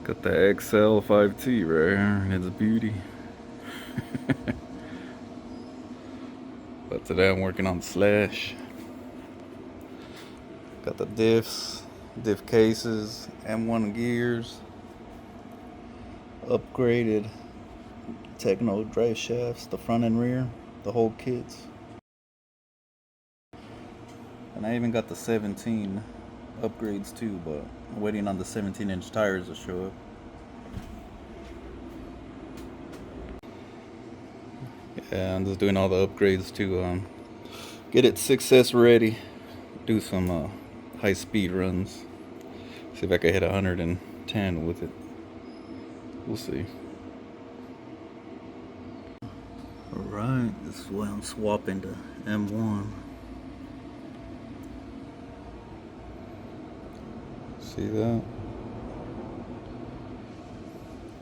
Got the XL 5T right here. It's a beauty. But today I'm working on the Slash. Got the diffs, diff cases, M1 gears, upgraded Teckno drive shafts, the front and rear, the whole kits. And I even got the 17 upgrades too, but I'm waiting on the 17-inch tires to show up. Yeah, I'm just doing all the upgrades to get it 6S ready. Do some high speed runs. See if I can hit 110 with it. We'll see. Alright, this is why I'm swapping to M1. See that?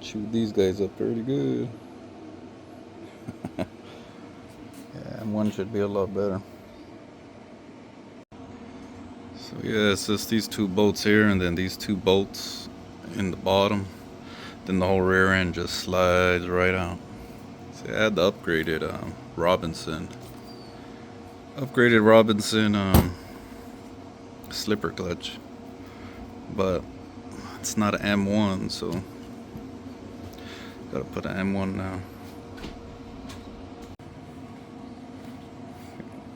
Chewed these guys up pretty good. Yeah, M1 should be a lot better. So yeah, it's just these two bolts here and then these two bolts in the bottom. Then the whole rear end just slides right out. See, I had the upgraded Robinson slipper clutch, but it's not an M1, so gotta put an M1 now.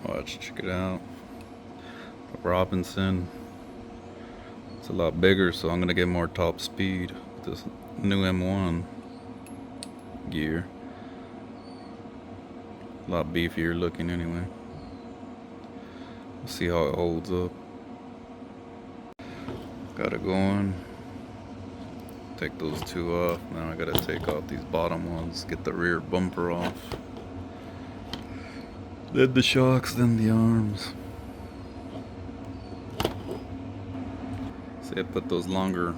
Watch, check it out. Robinson. It's a lot bigger, so I'm gonna get more top speed with this new M1 gear. A lot beefier looking anyway. We'll see how it holds up. Got it going. Take those two off. Now I gotta take off these bottom ones, get the rear bumper off. Then the shocks, then the arms. See, I put these longer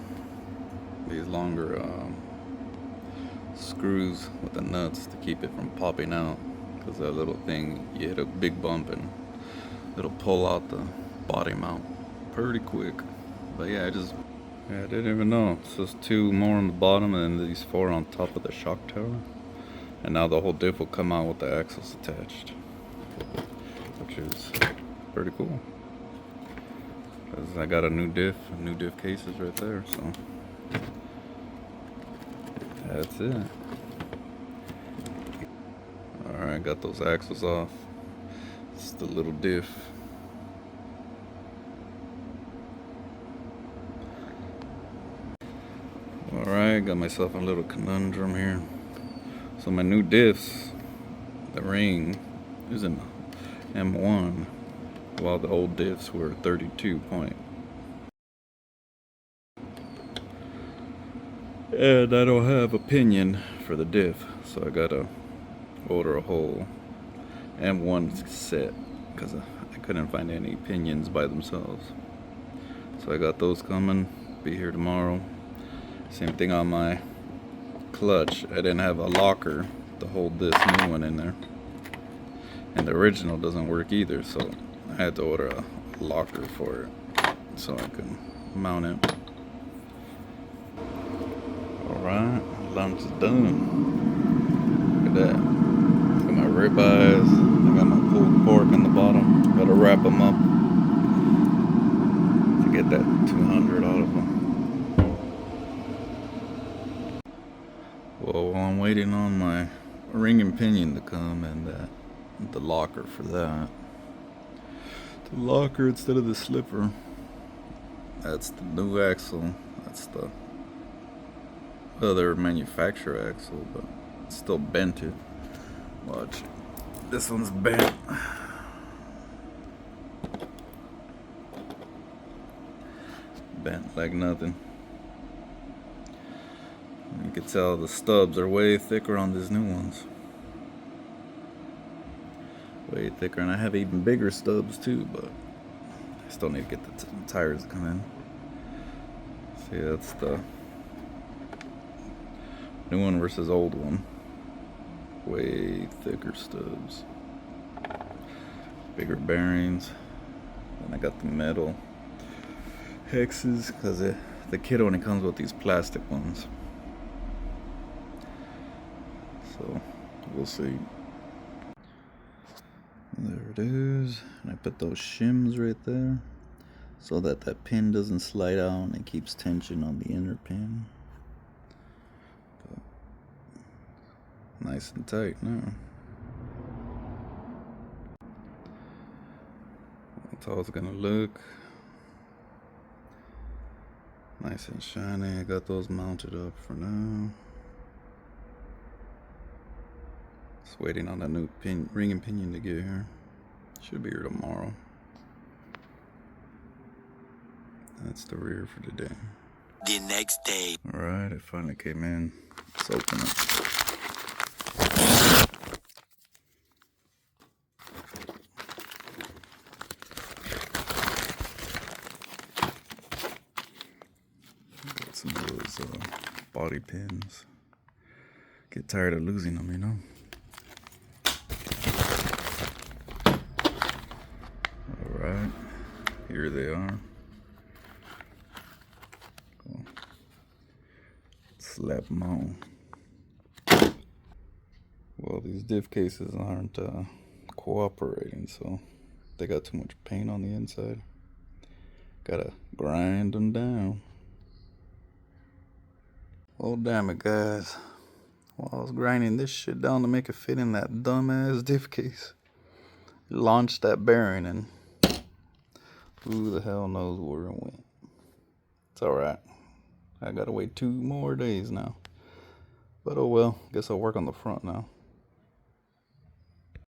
screws with the nuts to keep it from popping out, because that little thing, you hit a big bump and it'll pull out the body mount pretty quick. But yeah, I didn't even know. It's just two more on the bottom and then these four on top of the shock tower, and now the whole diff will come out with the axles attached, which is pretty cool. Because I got a new diff cases right there, so that's it. Alright, got those axles off. It's the little diff. Alright, got myself a little conundrum here. So my new diffs, the ring is an M1, while the old diffs were 32 point. And I don't have a pinion for the diff, so I gotta order a whole M1 set because I couldn't find any pinions by themselves. So I got those coming, be here tomorrow. Same thing on my clutch. I didn't have a locker to hold this new one in there, and the original doesn't work either, so I had to order a locker for it so I could mount it. Alright, lunch is done. Look at that. Got my ribeyes. I got my pulled pork in the bottom. Gotta wrap them up to get that 200 out of them. Well, I'm waiting on my ring and pinion to come and the locker for that. The locker instead of the slipper. That's the new axle. That's the other manufacturer axle, but it's still bent it. Watch. This one's bent. Bent like nothing. You can tell the stubs are way thicker on these new ones. Way thicker, and I have even bigger stubs too, but I still need to get the tires to come in. See, that's the new one versus old one. Way thicker stubs. Bigger bearings. And I got the metal hexes because The kit only comes with these plastic ones. So we'll see. There it is. And I put those shims right there so that that pin doesn't slide out and it keeps tension on the inner pin. But nice and tight now. That's how it's gonna look. Nice and shiny. I got those mounted up for now. Just waiting on that new ring and pinion to get here. Should be here tomorrow. That's the rear for today. The next day. Alright, it finally came in. Let's open it. Got some of those body pins. Get tired of losing them, you know? Alright, here they are. Cool. Slap them on. Well, these diff cases aren't cooperating, so they got too much paint on the inside. Gotta grind them down. Oh, damn it, guys. While I was grinding this shit down to make it fit in that dumbass diff case, it launched that bearing and who the hell knows where it went. It's alright. I gotta wait 2 more days now. But oh well, guess I'll work on the front now.